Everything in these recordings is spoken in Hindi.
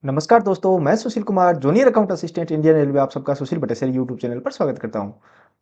नमस्कार दोस्तों, मैं Sushil Kumar, junior account assistant Indian railway आप सबका सुशील बटेसर यूट्यूब चैनल पर स्वागत करता हूं।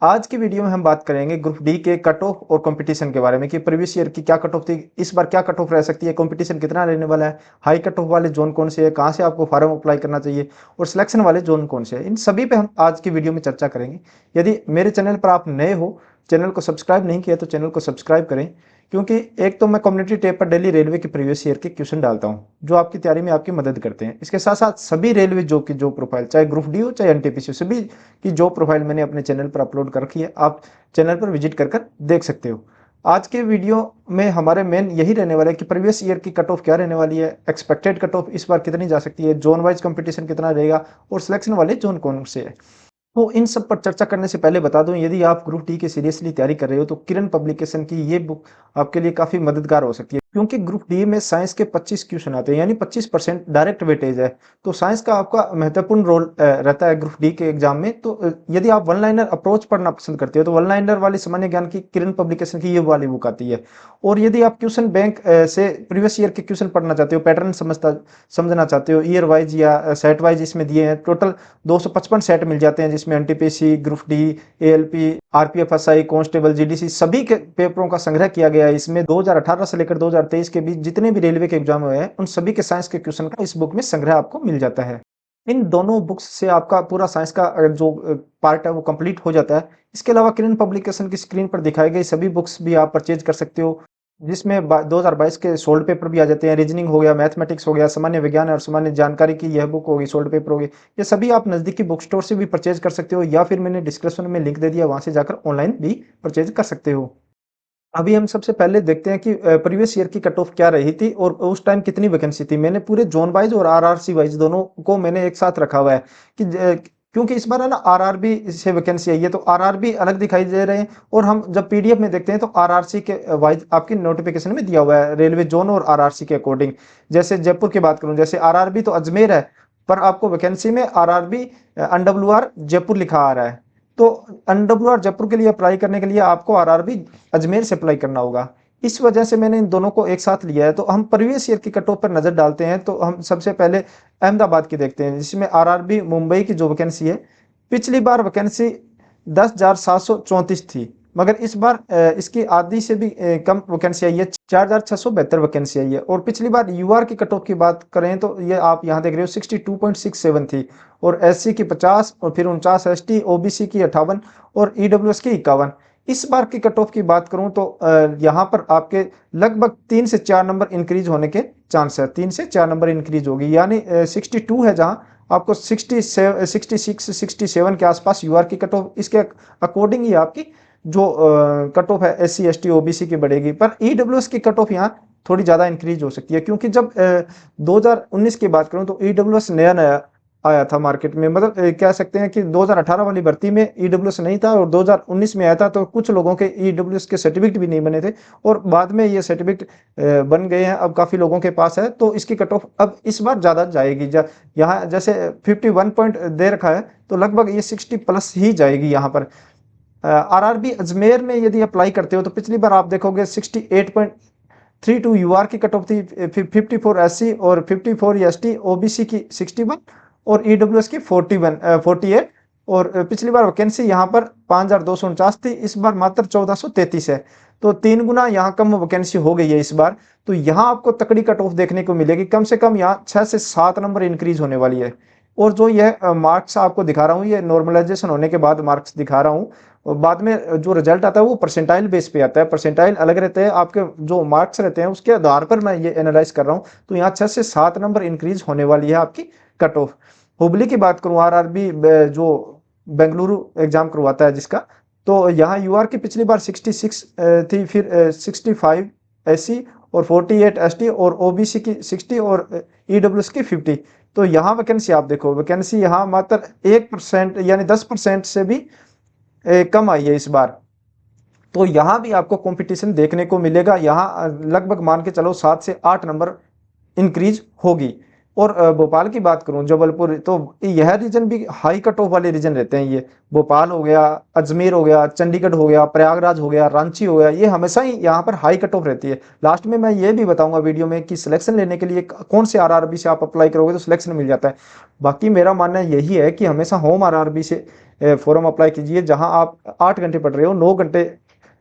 आज की वीडियो में हम बात करेंगे ग्रुप डी के कट ऑफ और कंपटीशन के बारे में कि प्रीवियस ईयर की क्या कट ऑफ थी, इस बार क्या कट ऑफ रह सकती है, कंपटीशन कितना रहने वाला है, हाई कट ऑफ वाले जोन कौन से है, कहां से आपको फॉर्म अप्लाई करना चाहिए और सिलेक्शन वाले जोन कौन से है। इन सभी पे हम आज की वीडियो में चर्चा करेंगे। यदि मेरे चैनल पर आप नए हो, चैनल को सब्सक्राइब नहीं किया तो चैनल को सब्सक्राइब करें, क्योंकि एक तो मैं कम्युनिटी टैब पर डेली रेलवे के प्रीवियस ईयर के क्वेश्चन डालता हूं जो आपकी तैयारी में आपकी मदद करते हैं। इसके साथ साथ सभी रेलवे जॉब की जो प्रोफाइल, चाहे ग्रुप डी हो चाहे एनटीपीसी हो, सभी की जॉब प्रोफाइल मैंने अपने चैनल पर अपलोड कर रखी है। आप चैनल पर विजिट कर कर देख सकते हो। आज के वीडियो में हमारे मेन यही रहने वाला है कि प्रीवियस ईयर की कट ऑफ क्या रहने वाली है, एक्सपेक्टेड कट ऑफ इस बार कितनी जा सकती है, जोन वाइज कंपटीशन कितना रहेगा और सिलेक्शन वाले जोन कौन से है। तो इन सब पर चर्चा करने से पहले बता दूं, यदि आप ग्रुप डी की सीरियसली तैयारी कर रहे हो तो किरण पब्लिकेशन की ये बुक आपके लिए काफी मददगार हो सकती है, क्योंकि ग्रुप डी में साइंस के 25 क्वेश्चन आते हैं, यानी 25% डायरेक्ट वेटेज है। तो साइंस का आपका महत्वपूर्ण रोल रहता है ग्रुप डी के एग्जाम में। तो यदि आप वन लाइनर अप्रोच पढ़ना पसंद करते हो तो वन लाइनर वाली सामान्य ज्ञान की किरण पब्लिकेशन की ये वाली बुक आती है। और यदि आप क्वेश्चन बैंक से प्रीवियस ईयर के क्वेश्चन पढ़ना चाहते हो, पैटर्न समझना चाहते हो, ईयर वाइज या सेट वाइज इसमें दिए हैं, टोटल 255 सेट मिल जाते हैं, जिसमें NTPC, group D, ALP, RPF SI, constable, GDC सभी के पेपरों का संग्रह किया गया है। इसमें 2018 से लेकर 2023 के बीच जितने भी रेलवे के एग्जाम हुए हैं उन सभी के साइंस के क्वेश्चन का इस बुक में संग्रह आपको मिल जाता है। इन दोनों बुक्स से आपका पूरा साइंस का जो पार्ट है वो कंप्लीट हो जाता है। इसके अलावा किरण पब्लिकेशन की स्क्रीन पर दिखाई गई सभी बुक्स भी आप परचेज कर सकते हो, जिसमें 2022 के सोल्ड पेपर भी आ जाते हैं। रीजनिंग हो गया, मैथमेटिक्स हो गया, सामान्य विज्ञान और सामान्य जानकारी की यह बुक होगी, सोल्ड पेपर होगी। ये सभी आप नज़दीकी बुक स्टोर से भी परचेज कर सकते हो, या फिर मैंने डिस्क्रिप्शन में लिंक दे दिया, वहां से जाकर ऑनलाइन भी परचेज कर सकते हो। अभी हम सबसे पहले देखते हैं कि प्रीवियस ईयर की कट ऑफ क्या रही थी और उस टाइम कितनी वैकेंसी थी। मैंने पूरे जोन वाइज और आरआरसी वाइज दोनों को मैंने एक साथ रखा हुआ है कि क्योंकि इस बार है ना आरआरबी से वैकेंसी आई है, तो आरआरबी अलग दिखाई दे रहे हैं और हम जब पीडीएफ में देखते हैं तो आरआरसी के वाइज आपकी नोटिफिकेशन में दिया हुआ है रेलवे जोन और आरआरसी के अकॉर्डिंग। जैसे जयपुर की बात करूं, जैसे आरआरबी तो अजमेर है, पर आपको वैकेंसी में आरआरबी अनडब्ल्यूआर जयपुर लिखा आ रहा है। तो अनडब्ल्यूआर जयपुर के लिए अप्लाई करने के लिए आपको आरआरबी अजमेर से अप्लाई करना होगा। इस वजह से मैंने इन दोनों को एक साथ लिया है। तो हम प्रीवियस ईयर की कट ऑफ पर नजर डालते हैं, तो हम सबसे पहले अहमदाबाद की देखते हैं, जिसमें आरआरबी मुंबई की जो वैकेंसी है, पिछली बार वैकेंसी 10,734 थी, मगर इस बार इसकी आधी से भी कम वैकेंसी आई है, 4,672 वैकेंसी आई है। और पिछली बार यूआर की कट ऑफ की बात करें तो ये आप यहाँ देख रहे हो 62.67 थी, और एससी की 50 और फिर 49 एसटी, ओबीसी की 58 और ईडब्ल्यूएस की 51। इस बार की कट ऑफ की बात करूं तो यहाँ पर आपके लगभग 3 से 4 नंबर इंक्रीज होने के चांस है, 3 से 4 नंबर इंक्रीज होगी, यानी 62 है जहां आपको 66 67 के आसपास यूआर की कट ऑफ, इसके अकॉर्डिंग ही आपकी जो कट ऑफ है एससी एसटी ओबीसी की बढ़ेगी। पर ईडब्ल्यूएस की कट ऑफ यहाँ थोड़ी ज्यादा इंक्रीज हो सकती है, क्योंकि जब 2019 की बात करूं तो ईडब्ल्यूएस नया नया आया था मार्केट में। मतलब कह सकते हैं कि 2018 वाली भर्ती में ईडब्ल्यूएस नहीं था और 2019 में आया था, तो कुछ लोगों के ईडब्ल्यूएस के सर्टिफिकेट भी नहीं बने थे और बाद में ये सर्टिफिकेट बन गए हैं, अब काफी लोगों के पास है। तो इसकी कट ऑफ अब इस बार ज्यादा जाएगी। यहाँ जैसे 51 पॉइंट दे रखा है, तो लगभग ये 60 प्लस ही जाएगी यहाँ पर। आरआरबी अजमेर में यदि अप्लाई करते हो तो पिछली बार आप देखोगे 68.32 यूआर की कट ऑफ थी, 54 एससी और 54 एसटी, ओबीसी की 61 और ईडब्ल्यूएस की 48। और पिछली बार वैकेंसी यहाँ पर 5,249 थी, इस बार मात्र 1,433 है, तो 3 गुना यहाँ कम वैकेंसी हो गई है इस बार। तो यहाँ आपको तकड़ी कट ऑफ देखने को मिलेगी, कम से कम यहाँ 6 से 7 नंबर इंक्रीज होने वाली है। और जो यह मार्क्स आपको दिखा रहा हूँ, ये नॉर्मलाइजेशन होने के बाद मार्क्स दिखा रहा हूँ, और बाद में जो रिजल्ट आता है वो परसेंटाइल बेस पे आता है। परसेंटाइल अलग रहते हैं, आपके जो मार्क्स रहते हैं उसके आधार पर मैं ये एनालाइज कर रहा हूँ। तो यहाँ 6 से 7 नंबर इंक्रीज होने वाली है आपकी कट ऑफ। हुबली की बात करूँ, आरआरबी जो बेंगलुरु एग्जाम करवाता है जिसका, तो यहाँ यूआर की पिछली बार 66 थी, फिर 65 एससी और 48 एसटी और ओबीसी की 60 और ईडब्ल्यूएस की 50। तो यहाँ वैकेंसी आप देखो, वैकेंसी यहाँ मात्र 1% यानी 10% से भी कम आई है इस बार। तो यहाँ भी आपको कंपटीशन देखने को मिलेगा, यहाँ लगभग मान के चलो 7 से 8 नंबर इंक्रीज होगी। और भोपाल की बात करूं, जबलपुर, तो यह रीजन भी हाई कट ऑफ वाले रीजन रहते हैं। ये भोपाल हो गया, अजमेर हो गया, चंडीगढ़ हो गया, प्रयागराज हो गया, रांची हो गया, ये हमेशा ही यहाँ पर हाई कट ऑफ रहती है। लास्ट में मैं ये भी बताऊंगा वीडियो में कि सिलेक्शन लेने के लिए कौन से आरआरबी से आप अप्लाई करोगे तो सिलेक्शन मिल जाता है। बाकी मेरा मानना यही है कि हमेशा होम आरआरबी से फॉर्म अप्लाई कीजिए, जहां आप 8 घंटे पढ़ रहे हो, 9 घंटे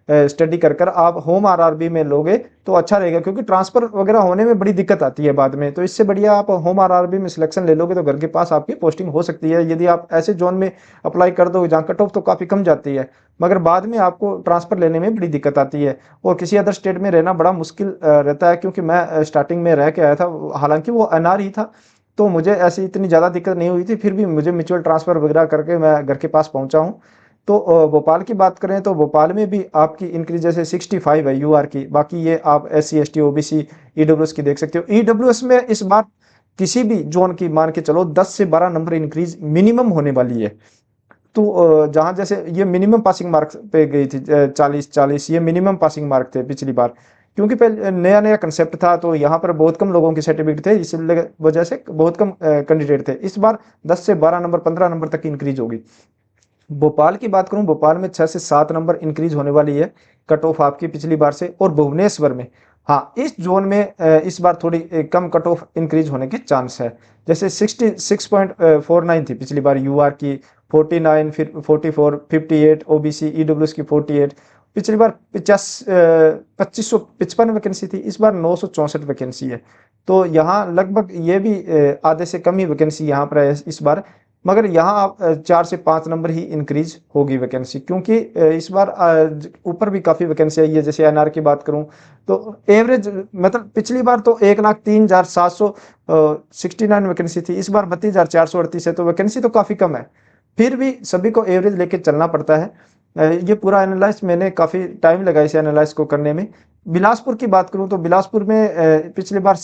स्टडी कर कर आप होम आरआरबी में लोगे तो अच्छा रहेगा, क्योंकि ट्रांसफर वगैरह होने में बड़ी दिक्कत आती है बाद में। तो इससे बढ़िया आप होम आरआरबी में सिलेक्शन ले लोगे तो घर के पास आपकी पोस्टिंग हो सकती है। यदि आप ऐसे जोन में अप्लाई कर दो जहाँ कट ऑफ तो काफ़ी कम जाती है, मगर बाद में आपको ट्रांसफर लेने में बड़ी दिक्कत आती है, और किसी अदर स्टेट में रहना बड़ा मुश्किल रहता है। क्योंकि मैं स्टार्टिंग में रह के आया था, हालांकि वो एनआर ही था, तो मुझे ऐसी इतनी ज़्यादा दिक्कत नहीं हुई थी, फिर भी मुझे म्यूचुअल ट्रांसफ़र वगैरह करके मैं घर के पास पहुंचा हूँ। तो भोपाल की बात करें तो भोपाल में भी आपकी इंक्रीज जैसे 65 है यूआर की, बाकी ये आप SC ST OBC EWS की देख सकते हो। EWS में इस बार किसी भी जोन की मान के चलो 10 से 12 नंबर इंक्रीज मिनिमम होने वाली है। तो जहां जैसे ये मिनिमम पासिंग मार्क्स पे गई थी 40-40, ये मिनिमम पासिंग मार्क थे पिछली बार, क्योंकि पहले नया नया कंसेप्ट था तो यहाँ पर बहुत कम लोगों के सर्टिफिकेट थे, इस वजह से बहुत कम कैंडिडेट थे। इस बार 10 से 12 नंबर 15 नंबर तक इंक्रीज होगी। भोपाल की बात करूं, भोपाल में 6 से 7 नंबर इंक्रीज होने वाली है कट ऑफ आपकी पिछली बार से। और भुवनेश्वर में, हाँ, इस जोन में इस बार थोड़ी कम कट ऑफ इंक्रीज होने के चांस है। जैसे 66.49 थी पिछली बार यूआर की, 49, फिर 44, 58 ओबीसी ईडब्ल्यूएस की 48। पिछली बार 2555 वैकेंसी थी, इस बार 964 वैकेंसी है। तो यहाँ लगभग ये भी आधे से कम ही वैकेंसी यहाँ पर है इस बार। मगर यहाँ आप 4 से 5 नंबर ही इंक्रीज होगी वैकेंसी, क्योंकि इस बार ऊपर भी काफ़ी वैकेंसी आई है। जैसे एनआर की बात करूँ तो एवरेज मतलब पिछली बार तो 1,03,769 वैकेंसी थी, इस बार 32,438 है, तो वैकेंसी तो काफ़ी कम है। फिर भी सभी को एवरेज लेके चलना पड़ता है। ये पूरा एनालाइज मैंने काफ़ी टाइम लगा इसे एनालाइज को करने में। बिलासपुर की बात करूँ तो बिलासपुर में पिछली बार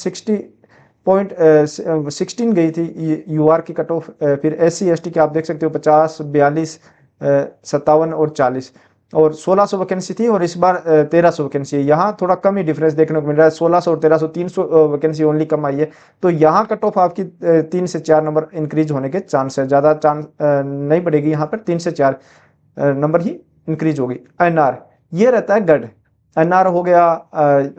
16 गई थी यूआर की कट ऑफ। फिर SC ST के आप देख सकते हो 50, 42, 57 और 40, और 1600 वैकेंसी थी, और इस बार 1300 वैकेंसी है। यहाँ थोड़ा कम ही डिफरेंस देखने को मिल रहा है, 1600 और 1300, 300 वैकेंसी ओनली कम आई है। तो यहाँ कट ऑफ आपकी 3 से 4 नंबर इंक्रीज होने के चांस है, ज़्यादा चांस नहीं बढ़ेगी, यहाँ पर 3 से 4 नंबर ही इंक्रीज होगी। एनआर ये रहता है गढ़, एनआर हो गया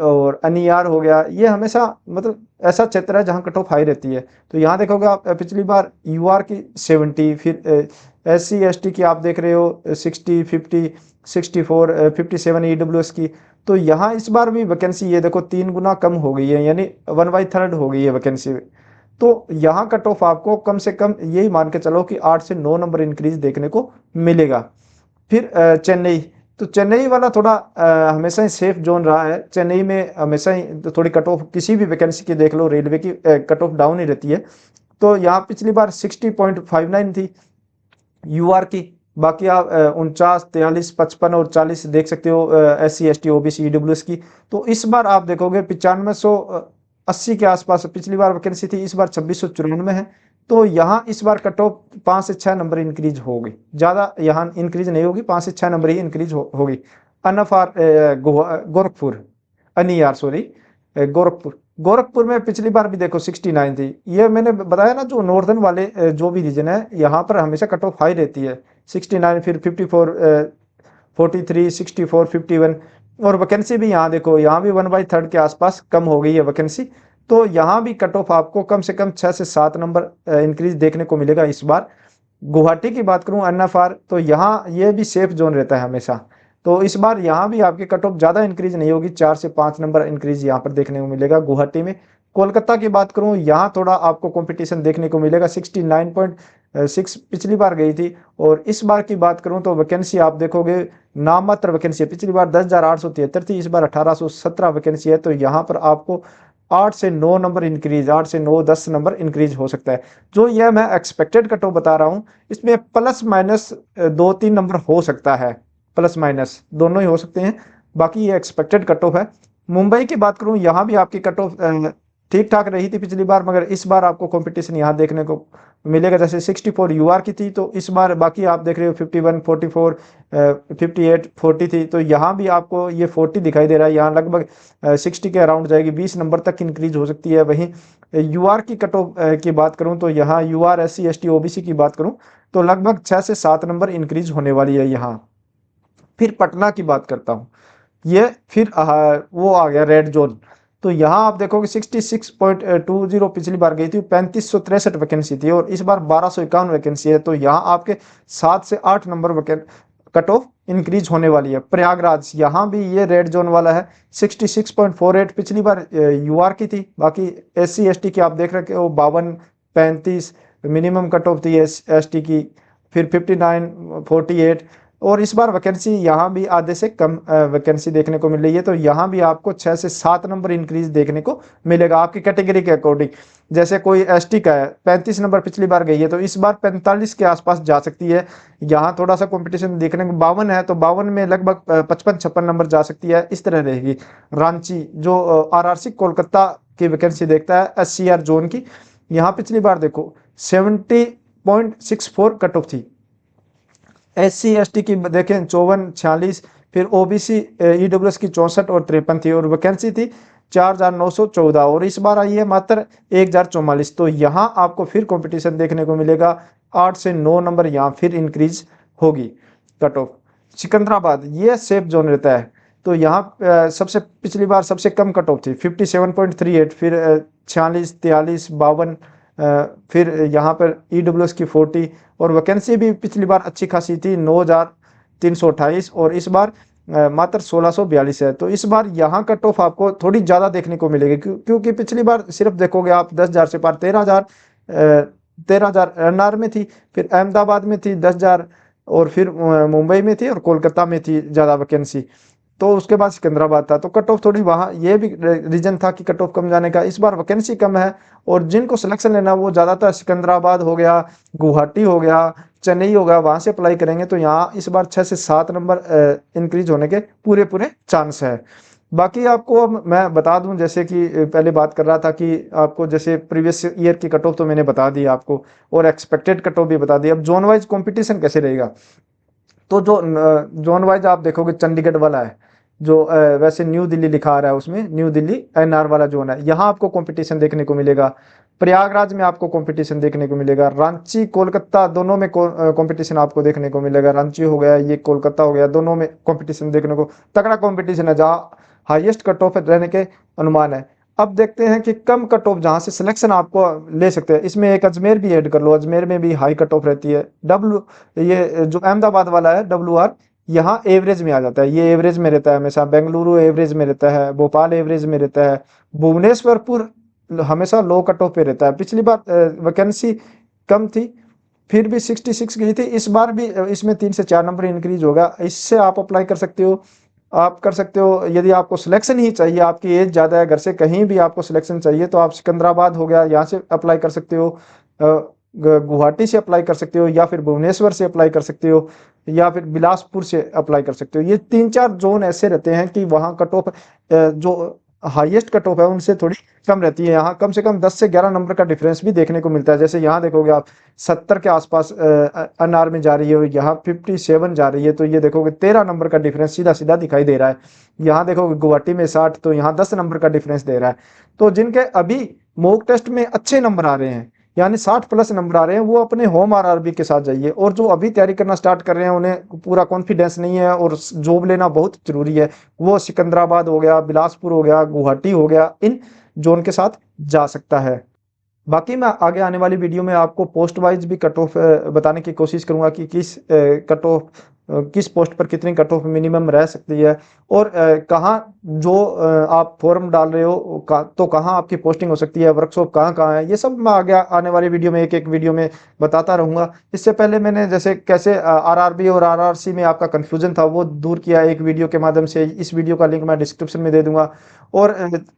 और एनईआर हो गया, ये हमेशा मतलब ऐसा क्षेत्र है जहाँ कट ऑफ हाई रहती है। तो यहाँ देखोगे आप पिछली बार यूआर की 70, फिर SC ST की आप देख रहे हो 60, 50, 64, 57 EWS की। तो यहाँ इस बार भी वैकेंसी ये देखो 3 गुना कम हो गई है, यानी 1/3 हो गई है वैकेंसी। तो यहाँ कट ऑफ आपको कम से कम यही मान के चलो कि 8 से 9 नंबर इंक्रीज देखने को मिलेगा। फिर चेन्नई, तो चेन्नई वाला थोड़ा हमेशा ही सेफ जोन रहा है। चेन्नई में हमेशा ही तो थोड़ी कट ऑफ किसी भी वैकेंसी की देख लो, रेलवे की कट ऑफ डाउन ही रहती है। तो यहाँ पिछली बार 60.59 थी यूआर की। बाकी आप 49, 43, 55 और 40 देख सकते हो SC ST OBC EWS की। तो इस बार आप देखोगे 9580 के आसपास पिछली बार वैकेंसी थी, इस बार 2694 है। तो यहाँ इस बार कट ऑफ 5 से 6 नंबर इंक्रीज होगी, ज़्यादा यहाँ इंक्रीज नहीं होगी, 5 से 6 नंबर ही इंक्रीज होगी। अनफार गोरखपुर, अनियार सॉरी, गोरखपुर, गोरखपुर में पिछली बार भी देखो 69 थी। ये मैंने बताया ना, जो नॉर्दर्न वाले जो भी रीजन है यहाँ पर हमेशा कट ऑफ हाई रहती है। 69, फिर 54, 43, 64, 51, और वैकेंसी भी यहाँ देखो, यहाँ भी 1/3 के आसपास कम हो गई है वैकेंसी। तो यहाँ भी कट ऑफ आपको कम से कम 6 से 7 नंबर इंक्रीज देखने को मिलेगा इस बार। गुवाहाटी की बात करूँ एनएफआर, तो यहाँ ये भी सेफ जोन रहता है हमेशा। तो इस बार यहाँ भी आपकी कट ऑफ ज़्यादा इंक्रीज नहीं होगी, 4 से 5 नंबर इंक्रीज यहाँ पर देखने को मिलेगा गुवाहाटी में। कोलकाता की बात करूँ, यहाँ थोड़ा आपको कंपटीशन देखने को मिलेगा, 69.6 पिछली बार गई थी। और इस बार की बात करूँ तो वैकेंसी आप देखोगे नाम मात्र वैकेंसी है, पिछली बार 10,873 थी, इस बार 1817 वैकेंसी है। तो यहाँ पर आपको 8 से 9 नंबर इंक्रीज, 8 से 9, 10 नंबर इंक्रीज हो सकता है। जो यह मैं एक्सपेक्टेड कट ऑफ बता रहा हूँ, इसमें प्लस माइनस 2-3 नंबर हो सकता है, प्लस माइनस दोनों ही हो सकते हैं। बाकी ये एक्सपेक्टेड कट ऑफ है। मुंबई की बात करूं, यहाँ भी आपकी कट ऑफ ठीक ठाक रही थी पिछली बार, मगर इस बार आपको कंपटीशन यहाँ देखने को मिलेगा। जैसे 64 यूआर की थी, तो इस बार बाकी आप देख रहे हो 51, 44, 58, 40 थी, तो यहाँ भी आपको ये 40 दिखाई दे रहा है। यहाँ लगभग 60 के अराउंड जाएगी, 20 नंबर तक इंक्रीज हो सकती है। वहीं यूआर की कट ऑफ की बात करूँ तो यहाँ यूआर SC ST OBC की बात करूँ तो लगभग 6 से 7 नंबर इंक्रीज होने वाली है यहाँ। फिर पटना की बात करता हूँ, ये फिर वो आ गया रेड जोन। तो यहाँ आप देखोगे 66.20 पिछली बार गई थी, 3563 वैकेंसी थी, और इस बार 1251 वैकेंसी है। तो यहाँ आपके 7 से 8 नंबर कट ऑफ इंक्रीज होने वाली है। प्रयागराज, यहाँ भी ये रेड जोन वाला है, 66.48 पिछली बार यूआर की थी। बाकी SC ST की आप देख रहे हो 52, 35 मिनिमम कट ऑफ थी ST की, फिर 59, 48, और इस बार वैकेंसी यहाँ भी आधे से कम वैकेंसी देखने को मिल रही है। तो यहाँ भी आपको 6 से 7 नंबर इंक्रीज देखने को मिलेगा आपकी कैटेगरी के अकॉर्डिंग। जैसे कोई ST का है, 35 नंबर पिछली बार गई है, तो इस बार 45 के आसपास जा सकती है। यहाँ थोड़ा सा कंपटीशन देखने को 52 है, तो 52 में लगभग 55-56 नंबर जा सकती है, इस तरह रहेगी। रांची जो RRC कोलकाता की वैकेंसी देखता है SCR जोन की, यहाँ पिछली बार देखो 70.64 कट ऑफ थी। SC ST की देखें 54, 46, फिर OBC EWS की 64 और 53 थी, और वैकेंसी थी 4914, और इस बार आई है मात्र 1044। तो यहाँ आपको फिर कंपटीशन देखने को मिलेगा, 8 से 9 नंबर यहाँ फिर इंक्रीज होगी कट ऑफ। सिकंदराबाद ये सेफ जोन रहता है, तो यहाँ सबसे पिछली बार सबसे कम कट ऑफ थी 57.38, फिर 46, 43, 52, फिर यहाँ पर EWS की 40, और वैकेंसी भी पिछली बार अच्छी खासी थी 9328, और इस बार मात्र 1642 है। तो इस बार यहाँ कट ऑफ आपको थोड़ी ज़्यादा देखने को मिलेगी, क्योंकि पिछली बार सिर्फ देखोगे आप 10,000 से पार 13,000 NR में थी, फिर अहमदाबाद में थी 10,000, और फिर मुंबई में थी, और कोलकाता में थी ज़्यादा वैकेंसी। तो उसके बाद सिकंदराबाद था, तो कट ऑफ थोड़ी वहाँ ये भी रीजन था कि कट ऑफ कम जाने का। इस बार वैकेंसी कम है, और जिनको सिलेक्शन लेना वो ज़्यादातर सिकंदराबाद हो गया, गुवाहाटी हो गया, चेन्नई हो गया, वहाँ से अप्लाई करेंगे। तो यहाँ इस बार 6 से 7 नंबर इंक्रीज होने के पूरे पूरे चांस है। बाकी आपको अब मैं बता दूं, जैसे कि पहले बात कर रहा था कि आपको जैसे प्रीवियस ईयर की कट ऑफ तो मैंने बता दी आपको, और एक्सपेक्टेड कट ऑफ भी बता दी। अब जोन वाइज कंपटीशन कैसे रहेगा, तो जो जोन वाइज आप देखोगे चंडीगढ़ वाला है, जो वैसे न्यू दिल्ली लिखा आ रहा है उसमें, न्यू दिल्ली NR वाला जोन है, यहाँ आपको कंपटीशन देखने को मिलेगा। प्रयागराज में आपको कंपटीशन देखने को मिलेगा। रांची कोलकाता दोनों में कंपटीशन आपको देखने को मिलेगा। रांची हो गया, ये कोलकाता हो गया, दोनों में कंपटीशन देखने को तगड़ा कंपटीशन है, जहाँ हाईएस्ट कट ऑफ रहने के अनुमान है। अब देखते हैं कि कम कट ऑफ जहाँ से सिलेक्शन आपको ले सकते हैं, इसमें एक अजमेर भी ऐड कर लो, अजमेर में भी हाई कट ऑफ रहती है। ये जो अहमदाबाद वाला है WR, यहाँ एवरेज में आ जाता है, ये एवरेज में रहता है हमेशा। बेंगलुरु एवरेज में रहता है, भोपाल एवरेज में रहता है, भुवनेश्वरपुर हमेशा लो कट ऑफ पे रहता है। पिछली बार वैकेंसी कम थी, फिर भी 66 गई थी, इस बार भी इसमें 3 से 4 नंबर इंक्रीज होगा। इससे आप अप्लाई कर सकते हो, आप कर सकते हो। यदि आपको सिलेक्शन ही चाहिए, आपकी एज ज़्यादा है, घर से कहीं भी आपको सिलेक्शन चाहिए, तो आप सिकंदराबाद हो गया, यहाँ से अप्लाई कर सकते हो, गुवाहाटी से अप्लाई कर सकते हो, या फिर भुवनेश्वर से अप्लाई कर सकते हो, या फिर बिलासपुर से अप्लाई कर सकते हो। ये 3-4 जोन ऐसे रहते हैं कि वहाँ कट ऑफ जो हाईएस्ट कट ऑफ है उनसे थोड़ी कम रहती है। यहाँ कम से कम 10 से 11 नंबर का डिफरेंस भी देखने को मिलता है। जैसे यहाँ देखोगे आप 70 के आसपास NR में जा रही है, यहाँ 57 जा रही है, तो ये देखोगे 13 नंबर का डिफरेंस सीधा सीधा दिखाई दे रहा है। यहाँ देखोगे गुवाहाटी में 60, तो यहाँ 10 नंबर का डिफरेंस दे रहा है। तो जिनके अभी मॉक टेस्ट में अच्छे नंबर आ रहे हैं, यानी 60+ नंबर आ रहे हैं, वो अपने होम RRB के साथ जाइए। और जो अभी तैयारी करना स्टार्ट कर रहे हैं, उन्हें पूरा कॉन्फिडेंस नहीं है और जॉब लेना बहुत जरूरी है, वो सिकंदराबाद हो गया, बिलासपुर हो गया, गुवाहाटी हो गया, इन जोन के साथ जा सकता है। बाकी मैं आगे आने वाली वीडियो में आपको पोस्ट वाइज भी कट ऑफ बताने की कोशिश करूंगा कि किस कट ऑफ किस पोस्ट पर कितनी कट ऑफ मिनिमम रह सकती है, और कहाँ जो आप फॉर्म डाल रहे हो तो कहाँ आपकी पोस्टिंग हो सकती है, वर्कशॉप कहाँ है, ये सब मैं आगे आने वाली वीडियो में एक वीडियो में बताता रहूँगा। इससे पहले मैंने जैसे कैसे RRB और RRC में आपका कन्फ्यूजन था वो दूर किया एक वीडियो के माध्यम से। इस वीडियो का लिंक मैं डिस्क्रिप्शन में दे दूंगा। और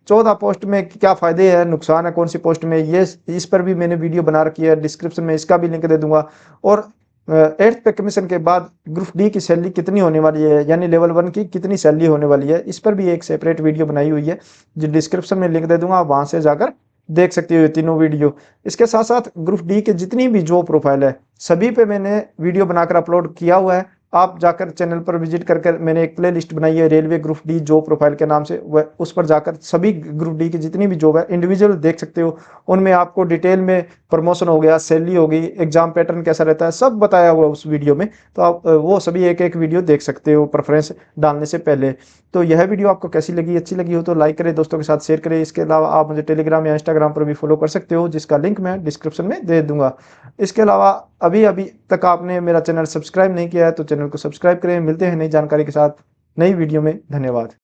14 पोस्ट में क्या फ़ायदे हैं, नुकसान है कौन सी पोस्ट में, ये इस पर भी मैंने वीडियो बना रखी है, डिस्क्रिप्शन में इसका भी लिंक दे दूंगा। और 8th पे कमीशन के बाद ग्रुप डी की सैलरी कितनी होने वाली है, यानी लेवल 1 की कितनी सैलरी होने वाली है, इस पर भी एक सेपरेट वीडियो बनाई हुई है जो डिस्क्रिप्शन में लिंक दे दूंगा, आप वहां से जाकर देख सकते हो ये तीनों वीडियो। इसके साथ साथ ग्रुप डी के जितनी भी जॉब प्रोफाइल है सभी पे मैंने वीडियो बनाकर अपलोड किया हुआ है। आप जाकर चैनल पर विजिट कर मैंने एक प्ले लिस्ट बनाई है railway group D job profile के नाम से, वह उस पर जाकर सभी ग्रुप डी की जितनी भी जॉब है इंडिविजुअल देख सकते हो। उनमें आपको डिटेल में प्रमोशन हो गया, सैलरी हो गई, एग्जाम पैटर्न कैसा रहता है, सब बताया हुआ है उस वीडियो में। तो आप वो सभी एक एक वीडियो देख सकते हो प्रेफरेंस डालने से पहले। तो यह वीडियो आपको कैसी लगी, अच्छी लगी हो तो लाइक करें, दोस्तों के साथ शेयर करें। इसके अलावा आप मुझे टेलीग्राम या इंस्टाग्राम पर भी फॉलो कर सकते हो जिसका लिंक मैं डिस्क्रिप्शन में दे दूंगा। इसके अलावा अभी अभी तक आपने मेरा चैनल सब्सक्राइब नहीं किया है तो चैनल को सब्सक्राइब करें। मिलते हैं नई जानकारी के साथ नई वीडियो में। धन्यवाद।